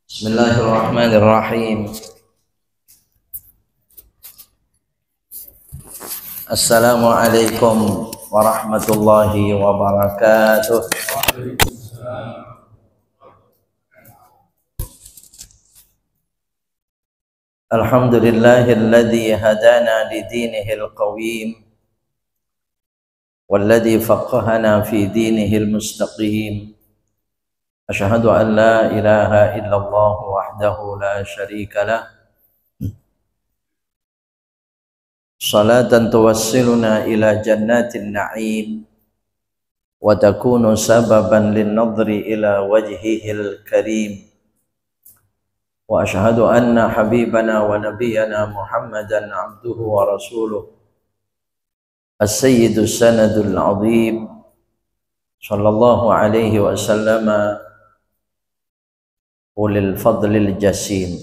Bismillahirrahmanirrahim. Assalamualaikum warahmatullahi wabarakatuh. Alhamdulillahilladzi hadana lidinihil qawim walladzi faqqahana fi dinihil mustaqim. Asyhadu an la ilaha illallah wahdahu la syarika lah. Salatan tuwassiluna ila jannatin na'im wa takunu sababan lin-nadhri ila wajhihil karim. Wa asyhadu anna habibana wa nabiyyana Muhammadan abduhu wa rasuluh as-sayyidus sanadul azim sallallahu alaihi wa sallama ulil fadlil jasim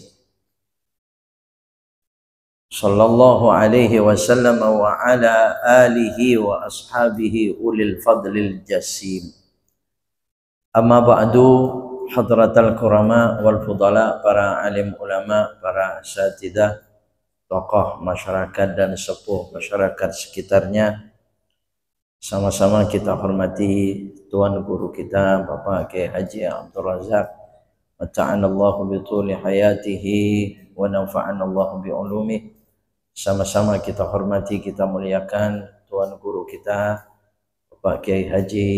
sallallahu alaihi wa sallam wa ala alihi wa ashabihi ulil fadlil jasim. Amma ba'du, hadratal kurama wal fudala, para alim ulama, para asatidah, tokoh masyarakat dan sepuh masyarakat sekitarnya, sama-sama kita hormati tuan guru kita Bapak Kiai Haji Abdul Razak, mata'anallahu bituli hayatihi wa nafa'anallahu bi'ulumih. Sama-sama kita hormati, kita muliakan tuan guru kita Bapak Kiai Haji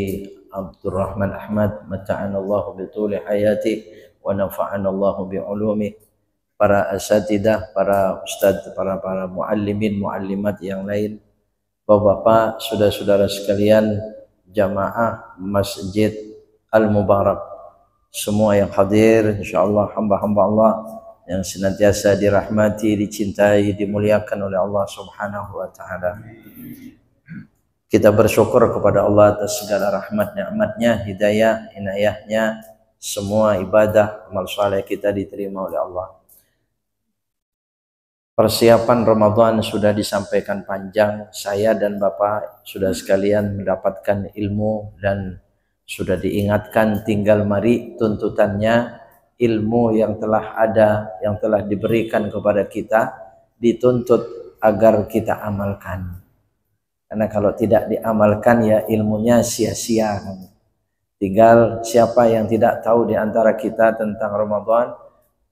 Abdurrahman Ahmad, mata'anallahu bituli hayati wa nafa'anallahu bi'ulumih. Para asatidah, para ustadz, para muallimin, muallimat yang lain, bapak-bapak, saudara-saudara sekalian, jamaah Masjid Al-Mubarak, semua yang hadir, insyaallah hamba-hamba Allah yang senantiasa dirahmati, dicintai, dimuliakan oleh Allah Subhanahu wa taala. Kita bersyukur kepada Allah atas segala rahmat nikmatnya, hidayah, inayahnya, semua ibadah, amal saleh kita diterima oleh Allah. Persiapan Ramadan sudah disampaikan panjang, saya dan Bapak sudah sekalian mendapatkan ilmu dan sudah diingatkan, tinggal mari tuntutannya, ilmu yang telah ada, yang telah diberikan kepada kita, dituntut agar kita amalkan. Karena kalau tidak diamalkan ya ilmunya sia-sia. Tinggal siapa yang tidak tahu di antara kita tentang Ramadan,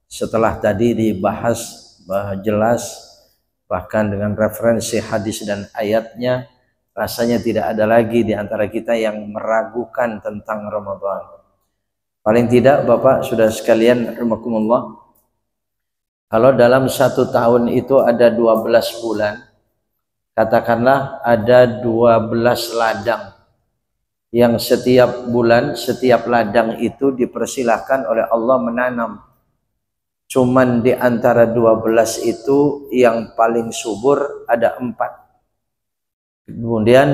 setelah tadi dibahas jelas, bahkan dengan referensi hadis dan ayatnya, rasanya tidak ada lagi di antara kita yang meragukan tentang Ramadan. Paling tidak Bapak sudah sekalian rahimakumullah, kalau dalam satu tahun itu ada 12 bulan, katakanlah ada 12 ladang yang setiap bulan, setiap ladang itu dipersilahkan oleh Allah menanam. Cuman di antara 12 itu yang paling subur ada 4. Kemudian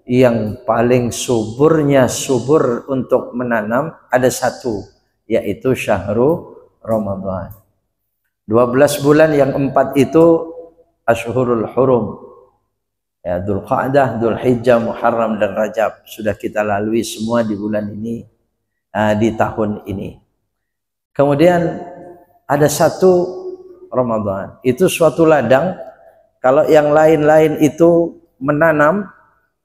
yang paling suburnya subur untuk menanam ada 1, yaitu syahrul Ramadan. 12 bulan yang 4 itu Ashhurul Hurum, ya, Dzulqa'dah, Dzulhijjah, Muharram dan Rajab. Sudah kita lalui semua di bulan ini, di tahun ini. Kemudian ada 1 Ramadan, itu suatu ladang. Kalau yang lain-lain itu menanam,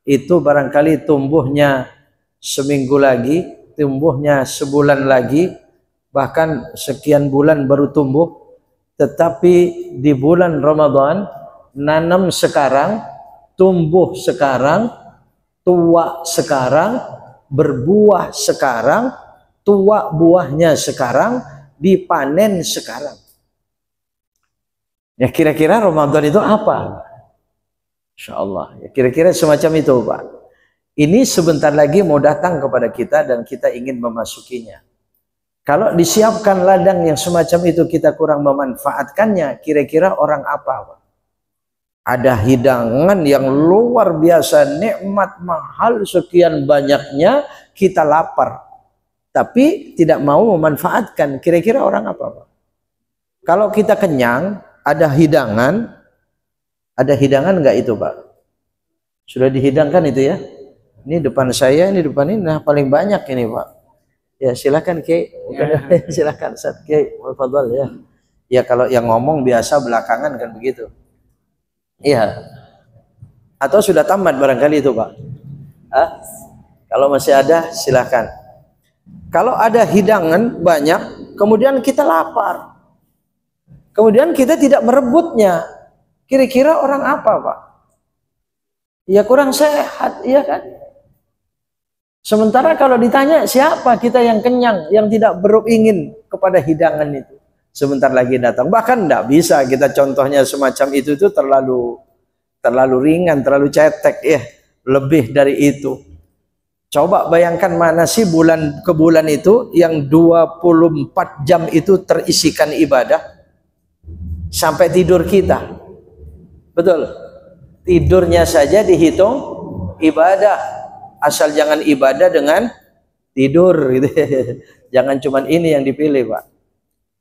itu barangkali tumbuhnya seminggu lagi, tumbuhnya sebulan lagi, bahkan sekian bulan baru tumbuh. Tetapi di bulan Ramadan, nanam sekarang, tumbuh sekarang, tua sekarang, berbuah sekarang, tua buahnya sekarang, dipanen sekarang. Ya kira-kira Ramadan itu apa? Insyaallah, ya kira-kira semacam itu Pak. Ini sebentar lagi mau datang kepada kita dan kita ingin memasukinya. Kalau disiapkan ladang yang semacam itu kita kurang memanfaatkannya, kira-kira orang apa Pak? Ada hidangan yang luar biasa, nikmat mahal sekian banyaknya, kita lapar, tapi tidak mau memanfaatkan, kira-kira orang apa Pak? Kalau kita kenyang, ada hidangan nggak itu Pak? Sudah dihidangkan itu ya? Ini depan saya, ini depan ini, nah paling banyak ini Pak. Ya silakan Kiai. Silakan Ustaz Kiai, tafadhol ya. Ya kalau yang ngomong biasa belakangan kan begitu. Iya. Atau sudah tamat barangkali itu Pak. Hah? Kalau masih ada silakan. Kalau ada hidangan banyak, kemudian kita lapar. Kemudian kita tidak merebutnya. Kira-kira orang apa Pak? Ya kurang sehat, iya kan? Sementara kalau ditanya siapa kita yang kenyang, yang tidak beringin kepada hidangan itu, sebentar lagi datang. Bahkan tidak bisa kita contohnya semacam itu terlalu ringan, terlalu cetek ya. Lebih dari itu. Coba bayangkan mana sih bulan ke bulan itu yang 24 jam itu terisikan ibadah sampai tidur kita. Betul. Tidurnya saja dihitung ibadah. Asal jangan ibadah dengan tidur gitu. Jangan cuman ini yang dipilih Pak.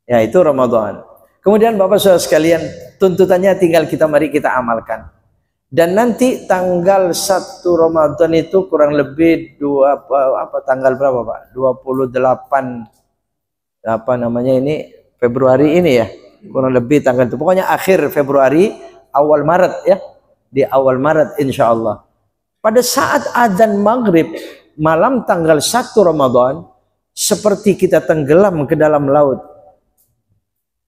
Ya itu Ramadan. Kemudian Bapak Saudara sekalian, tuntutannya tinggal mari kita amalkan. Dan nanti tanggal 1 Ramadan itu kurang lebih tanggal berapa Pak? 28 Februari ini ya. Kurang lebih tanggal itu. Pokoknya akhir Februari, awal Maret ya. Di awal Maret insya Allah. Pada saat adzan maghrib malam tanggal 1 Ramadan, seperti kita tenggelam ke dalam laut.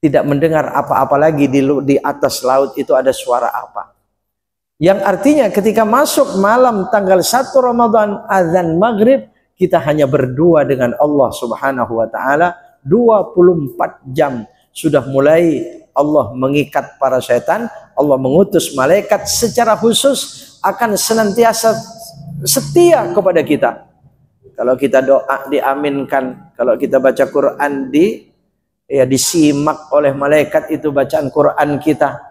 Tidak mendengar apa-apa lagi di atas laut itu ada suara apa. Yang artinya ketika masuk malam tanggal 1 Ramadan adzan maghrib, kita hanya berdua dengan Allah Subhanahu wa taala 24 jam. Sudah mulai Allah mengikat para setan, Allah mengutus malaikat secara khusus akan senantiasa setia kepada kita. Kalau kita doa diaminkan, kalau kita baca Quran disimak oleh malaikat itu bacaan Quran kita.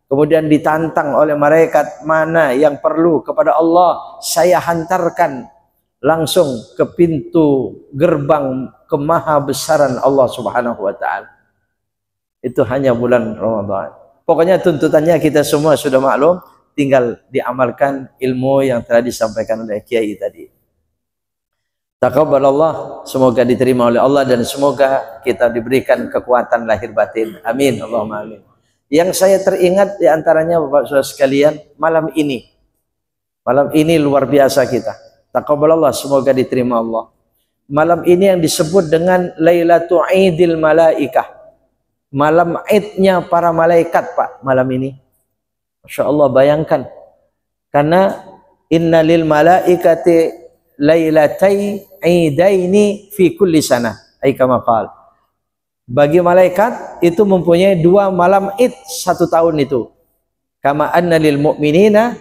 Kemudian ditantang oleh malaikat, mana yang perlu kepada Allah, saya hantarkan langsung ke pintu gerbang kemahabesaran Allah Subhanahu wa taala. Itu hanya bulan Ramadan. Pokoknya tuntutannya kita semua sudah maklum, tinggal diamalkan ilmu yang telah disampaikan oleh Kiai tadi. Taqabbalallah, semoga diterima oleh Allah dan semoga kita diberikan kekuatan lahir batin. Amin, Allahumma amin. Yang saya teringat diantaranya Bapak Saudara sekalian, malam ini luar biasa kita. Taqabbalallah, semoga diterima Allah. Malam ini yang disebut dengan Lailatul Idil Malaikah. Malam idnya para malaikat Pak, malam ini. Masya Allah, bayangkan. Karena inna lil malaikati lailatai idaini fi kulli sana. Kama qala. Bagi malaikat itu mempunyai 2 malam id 1 tahun itu. Kama anna lil mu'minina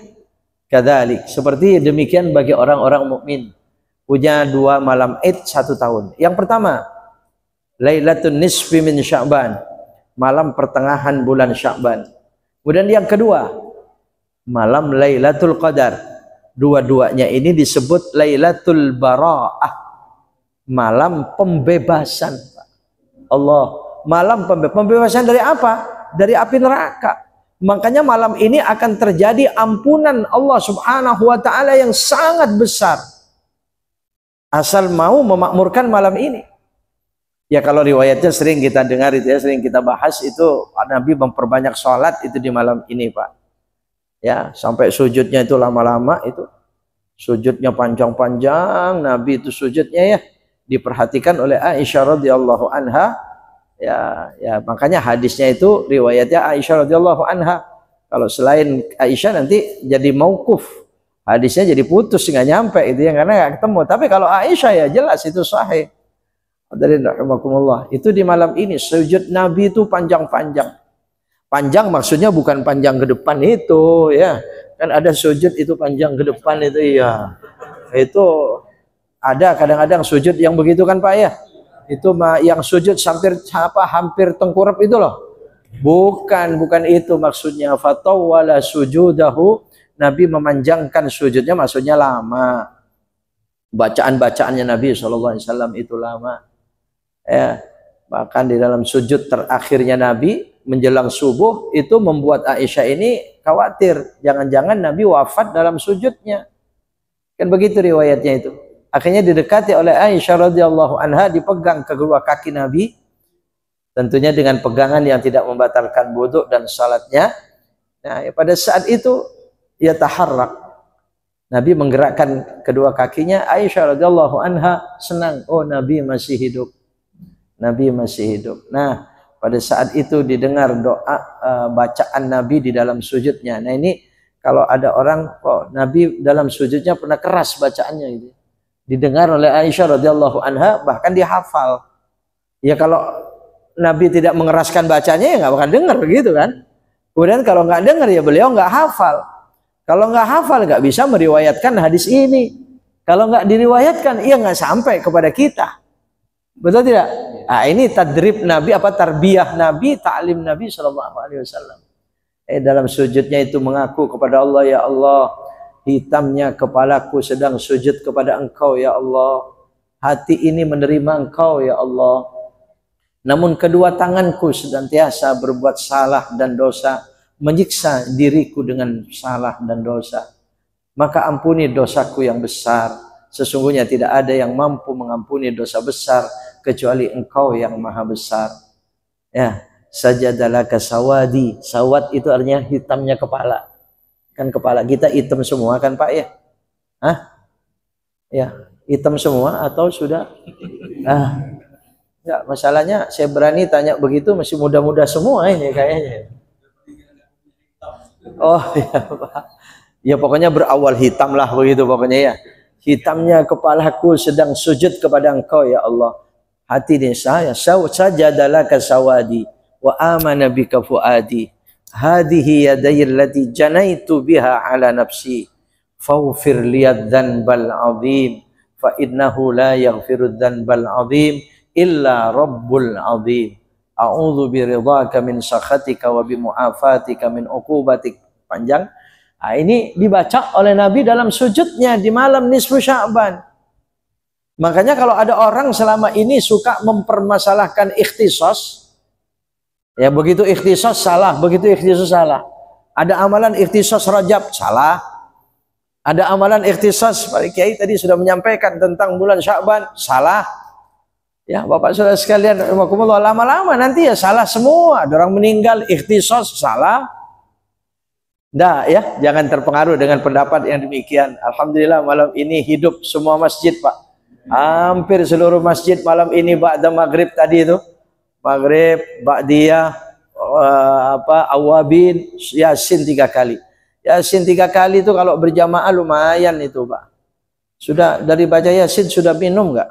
kadzalik. Seperti demikian bagi orang-orang mukmin. Punya 2 malam id 1 tahun. Yang pertama, Lailatul Nisfi min Sya'ban. Malam pertengahan bulan Sya'ban. Kemudian yang kedua, malam Lailatul Qadar. Dua-duanya ini disebut Lailatul Bara'ah. Malam pembebasan. Allah, malam pembebasan dari apa? Dari api neraka. Makanya malam ini akan terjadi ampunan Allah Subhanahu wa taala yang sangat besar. Asal mau memakmurkan malam ini. Ya kalau riwayatnya sering kita dengar itu ya, sering kita bahas itu Nabi memperbanyak sholat itu di malam ini Pak. Ya sampai sujudnya itu lama-lama itu, sujudnya panjang-panjang. Nabi itu sujudnya ya diperhatikan oleh Aisyah radhiyallahu anha. Ya makanya hadisnya itu riwayatnya Aisyah radhiyallahu anha. Kalau selain Aisyah nanti jadi mauquf, hadisnya jadi putus nggak nyampe itu ya karena nggak ketemu. Tapi kalau Aisyah ya jelas itu sahih. Hadirin rahimakumullah, itu di malam ini sujud Nabi itu panjang-panjang. Panjang maksudnya bukan panjang ke depan itu ya. Kan ada sujud itu panjang ke depan itu ya. Itu ada kadang-kadang sujud yang begitu kan Pak ya. Itu yang sujud hampir tengkurap itu loh. Bukan itu maksudnya. Fatawwala sujudahu, Nabi memanjangkan sujudnya maksudnya lama. Bacaan-bacaannya Nabi SAW itu lama. Ya, bahkan di dalam sujud terakhirnya Nabi menjelang subuh itu membuat Aisyah ini khawatir jangan-jangan Nabi wafat dalam sujudnya. Kan begitu riwayatnya itu. Akhirnya didekati oleh Aisyah radhiyallahu anha, dipegang kedua kaki Nabi, tentunya dengan pegangan yang tidak membatalkan wudu dan salatnya. Nah, pada saat itu ia taharrak, Nabi menggerakkan kedua kakinya. Aisyah radhiyallahu anha senang, oh Nabi masih hidup, Nabi masih hidup. Nah, pada saat itu didengar doa bacaan Nabi di dalam sujudnya. Nah, ini kalau ada orang, kok Nabi dalam sujudnya pernah keras bacaannya gitu, didengar oleh Aisyah radhiyallahu anha, bahkan dihafal. Ya kalau Nabi tidak mengeraskan bacanya, ya nggak bakal dengar gitu kan. Kemudian kalau nggak dengar, ya beliau nggak hafal. Kalau nggak hafal, nggak bisa meriwayatkan hadis ini. Kalau nggak diriwayatkan, ia nggak sampai kepada kita. Betul tidak? Nah, ini tadrib Nabi, tarbiyah Nabi, ta'lim Nabi Shallallahu Alaihi Wasallam. Dalam sujudnya itu mengaku kepada Allah, ya Allah, hitamnya kepalaku sedang sujud kepada Engkau ya Allah. Hati ini menerima Engkau ya Allah. Namun kedua tanganku senantiasa berbuat salah dan dosa, menyiksa diriku dengan salah dan dosa. Maka ampuni dosaku yang besar. Sesungguhnya tidak ada yang mampu mengampuni dosa besar kecuali Engkau yang maha besar. Ya, sajadalaka sawadi. Sawad itu artinya hitamnya kepala. Kan kepala kita hitam semua kan Pak ya? Hah? Ya, hitam semua atau sudah? Enggak, masalahnya saya berani tanya begitu masih muda-muda semua ini kayaknya. Oh ya Pak. Ya pokoknya berawal hitam lah begitu pokoknya ya. Hitamnya kepalaku sedang sujud kepada Engkau ya Allah. Hati ini saya sajadalaka sawadi wa amana bika fuadi. Hadihi yadayya allati janaitu biha ala nafsi faghfir liyadz dzanbal azim fa innahu la yaghfiru dzanbal azim illa rabbul azim a'udzu biridhaka min sakhatika wa bimu'afatika min uqubatik. Panjang. Nah, ini dibaca oleh Nabi dalam sujudnya di malam nisfu Sya'ban. Makanya kalau ada orang selama ini suka mempermasalahkan ikhtisas, ya begitu ikhtisas salah, begitu ikhtisas salah. Ada amalan ikhtisas Rajab, salah. Ada amalan ikhtisas, Pak Kiai tadi sudah menyampaikan tentang bulan Sya'ban, salah. Ya Bapak Saudara sekalian, lama-lama nanti ya salah semua. Ada orang meninggal, ikhtisas, salah. Nah ya, jangan terpengaruh dengan pendapat yang demikian. Alhamdulillah malam ini hidup semua masjid Pak. Hampir seluruh masjid malam ini ba'da maghrib tadi itu. Maghrib, ba'diyah, awabin, yasin 3 kali. Yasin 3 kali itu kalau berjamaah lumayan itu Pak. Sudah dari baca yasin sudah minum nggak?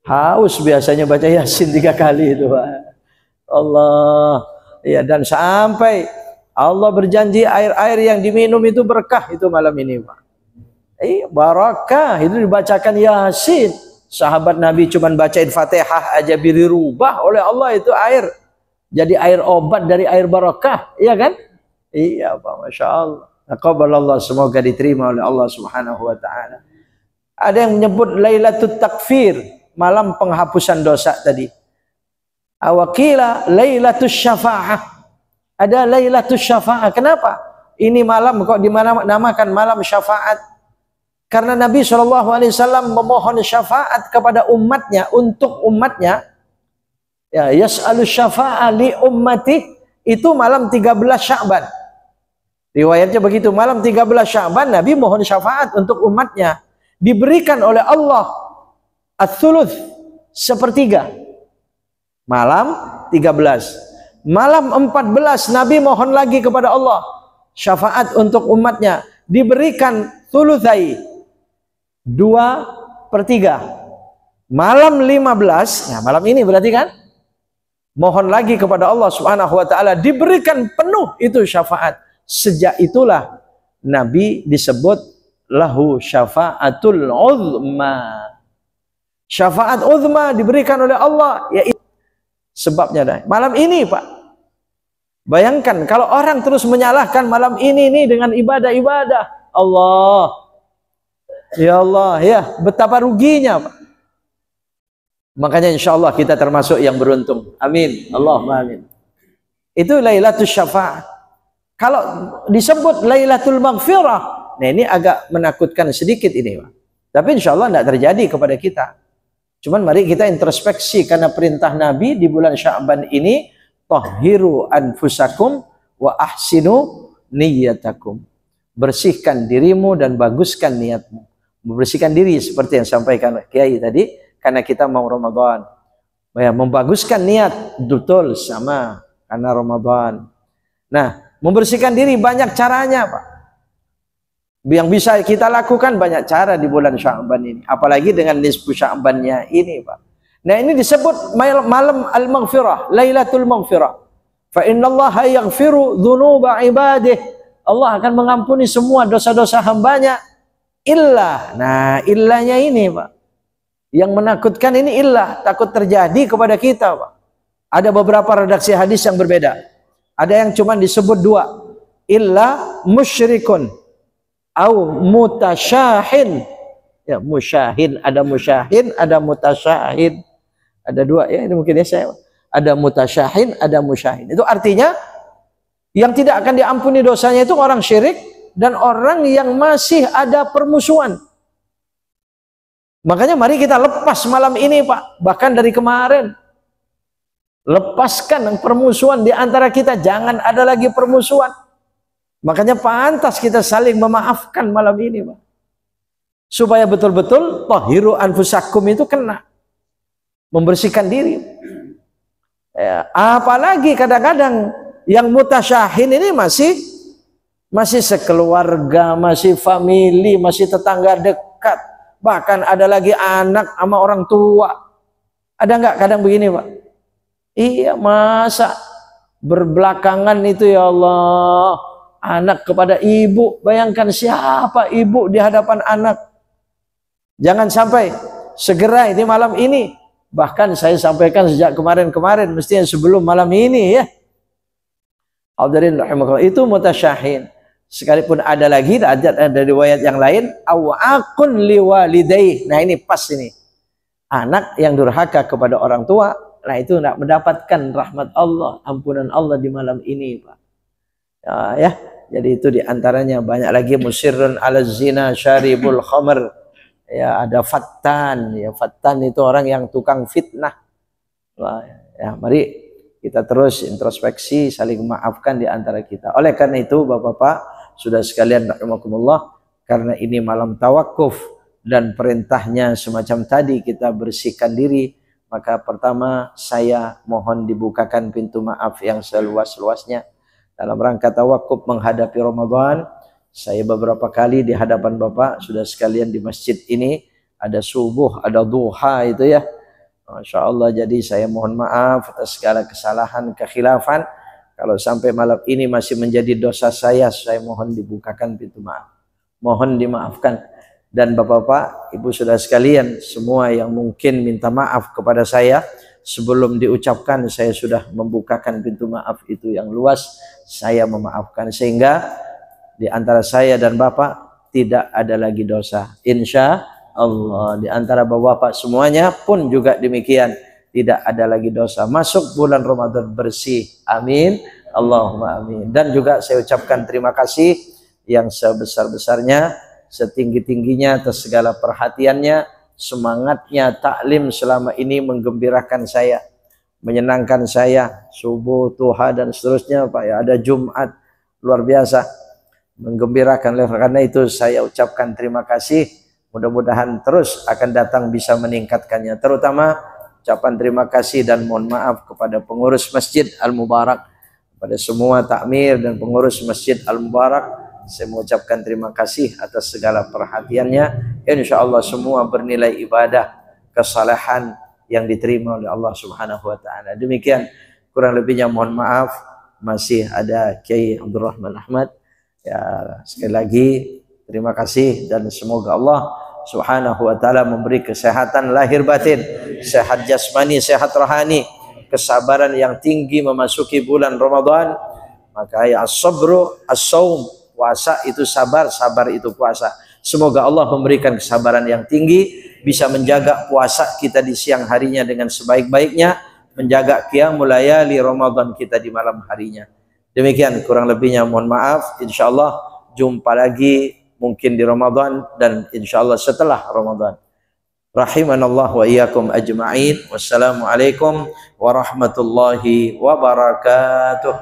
Haus biasanya baca yasin 3 kali itu Pak. Allah. Ya, dan sampai Allah berjanji air-air yang diminum itu berkah itu malam ini Pak. Barakah itu dibacakan yasin. Sahabat Nabi cuman bacain Fatihah aja dirubah oleh Allah itu air. Jadi air obat dari air barakah, iya kan? Iya Pak, Masya Allah. Taqabbalallah, semoga diterima oleh Allah Subhanahu wa taala. Ada yang menyebut Lailatul Takfir, malam penghapusan dosa tadi. Awakila Lailatul Syafa'ah. Ada Lailatul Syafa'ah. Kenapa? Ini malam kok dinamakan malam syafaat? Karena Nabi SAW memohon syafaat kepada umatnya, untuk umatnya. Ya, yas'alu syafa'a li ummati, itu malam 13 Sya'ban. Riwayatnya begitu, malam 13 Sya'ban Nabi mohon syafaat untuk umatnya. Diberikan oleh Allah ats-tsuluts, 1/3. Malam 13. Malam 14 Nabi mohon lagi kepada Allah syafaat untuk umatnya. Diberikan tsulutsai, 2/3. Malam 15, nah malam ini berarti kan, mohon lagi kepada Allah Subhanahu wa taala, diberikan penuh itu syafaat. Sejak itulah Nabi disebut lahu syafaatul uzma. Syafaat uzma diberikan oleh Allah, yaitu sebabnya dah malam ini Pak. Bayangkan kalau orang terus menyalahkan malam ini nih dengan ibadah-ibadah. Allah, ya Allah, ya betapa ruginya Pak. Makanya insya Allah kita termasuk yang beruntung. Amin. Allahumma amin. Itu Lailatul Syafa'ah. Kalau disebut Lailatul Maghfirah, nah ini agak menakutkan sedikit ini Pak. Tapi insya Allah tidak terjadi kepada kita. Cuman mari kita introspeksi, karena perintah Nabi di bulan Sya'ban ini, tahhiru anfusakum wa ahsinu niyyatakum. Bersihkan dirimu dan baguskan niatmu. Membersihkan diri seperti yang sampaikan Kiai tadi, karena kita mau Ramadan. Ya, membaguskan niat betul sama karena Ramadan. Nah, membersihkan diri banyak caranya, Pak. Yang bisa kita lakukan banyak cara di bulan Sya'ban ini, apalagi dengan nisfu Sya'bannya ini, Pak. Nah, ini disebut malam al-maghfirah, Lailatul Maghfirah. Fa innallaha yaghfiru dzunuba ibadih. Allah akan mengampuni semua dosa-dosa hambanya illa. Nah, illanya ini, Pak. Yang menakutkan ini illah, takut terjadi kepada kita, Pak. Ada beberapa redaksi hadis yang berbeda. Ada yang cuma disebut dua. Illa musyrikun au mutasyahin. Ya, musyahin, ada musyahin, ada mutasyahin. Ada dua ya, ini mungkin ya saya. Ada mutasyahin, ada musyahin. Itu artinya yang tidak akan diampuni dosanya itu orang syirik dan orang yang masih ada permusuhan. Makanya mari kita lepas malam ini, Pak. Bahkan dari kemarin. Lepaskan permusuhan di antara kita. Jangan ada lagi permusuhan. Makanya pantas kita saling memaafkan malam ini, Pak. Supaya betul-betul tahhiru anfusakum itu kena. Membersihkan diri. Ya, apalagi kadang-kadang yang mutasyahin ini masih sekeluarga, masih family, masih tetangga dekat, bahkan ada lagi anak sama orang tua. Ada nggak kadang begini, Pak? Iya, masa berbelakangan itu, ya Allah, anak kepada ibu. Bayangkan siapa ibu di hadapan anak. Jangan sampai segera ini malam ini. Bahkan saya sampaikan sejak kemarin-kemarin, mestinya sebelum malam ini ya. Hadirin rahimakumullah, itu mutasyahin. Sekalipun ada lagi ada riwayat yang lain, awaqun liwalidayh. Nah, ini pas ini. Anak yang durhaka kepada orang tua, nah itu tidak mendapatkan rahmat Allah, ampunan Allah di malam ini, Pak. Ya, jadi itu diantaranya. Banyak lagi musirrun ala zina syaribul khamr. Ya, ada fattan. Ya, fattan itu orang yang tukang fitnah. Wah, ya, mari kita terus introspeksi, saling memaafkan di antara kita. Oleh karena itu, Bapak-bapak, sudah sekalian rahimakumullah, karena ini malam tawakuf dan perintahnya semacam tadi kita bersihkan diri, maka pertama saya mohon dibukakan pintu maaf yang seluas-luasnya dalam rangka tawakuf menghadapi Ramadan. Saya beberapa kali di hadapan Bapak sudah sekalian di masjid ini, ada subuh, ada duha itu ya. Masya Allah, jadi saya mohon maaf atas segala kesalahan, kekhilafan. Kalau sampai malam ini masih menjadi dosa saya mohon dibukakan pintu maaf. Mohon dimaafkan. Dan Bapak-bapak, Ibu sudah sekalian, semua yang mungkin minta maaf kepada saya, sebelum diucapkan saya sudah membukakan pintu maaf itu yang luas. Saya memaafkan sehingga di antara saya dan Bapak tidak ada lagi dosa. Insya Allah, di antara bapak-bapak semuanya pun juga demikian, tidak ada lagi dosa. Masuk bulan Ramadan bersih. Amin. Allahumma amin. Dan juga saya ucapkan terima kasih yang sebesar-besarnya, setinggi-tingginya atas segala perhatiannya, semangatnya taklim selama ini menggembirakan saya, menyenangkan saya. Subuh, duha dan seterusnya, Pak ya, ada Jumat, luar biasa menggembirakan. Karena itu saya ucapkan terima kasih. Mudah-mudahan terus akan datang bisa meningkatkannya. Terutama ucapan terima kasih dan mohon maaf kepada pengurus Masjid Al-Mubarak, kepada semua takmir dan pengurus Masjid Al-Mubarak. Saya mengucapkan terima kasih atas segala perhatiannya. Insya Allah semua bernilai ibadah, kesalehan yang diterima oleh Allah Subhanahu wa Ta'ala. Demikian, kurang lebihnya mohon maaf. Masih ada Kiai Abdul Rahman Ahmad. Ya, sekali lagi terima kasih dan semoga Allah Subhanahu wa Ta'ala memberi kesehatan lahir batin, sehat jasmani, sehat rohani, kesabaran yang tinggi memasuki bulan Ramadan. Maka ya as-sabru as-saum, puasa itu sabar, sabar itu puasa. Semoga Allah memberikan kesabaran yang tinggi, bisa menjaga puasa kita di siang harinya dengan sebaik-baiknya, menjaga qiyamul layali Ramadan kita di malam harinya. Demikian kurang lebihnya mohon maaf. Insyaallah jumpa lagi mungkin di Ramadan dan insyaallah setelah Ramadan. Rahimanallah wa iyyakum ajma'in. Wassalamualaikum warahmatullahi wabarakatuh.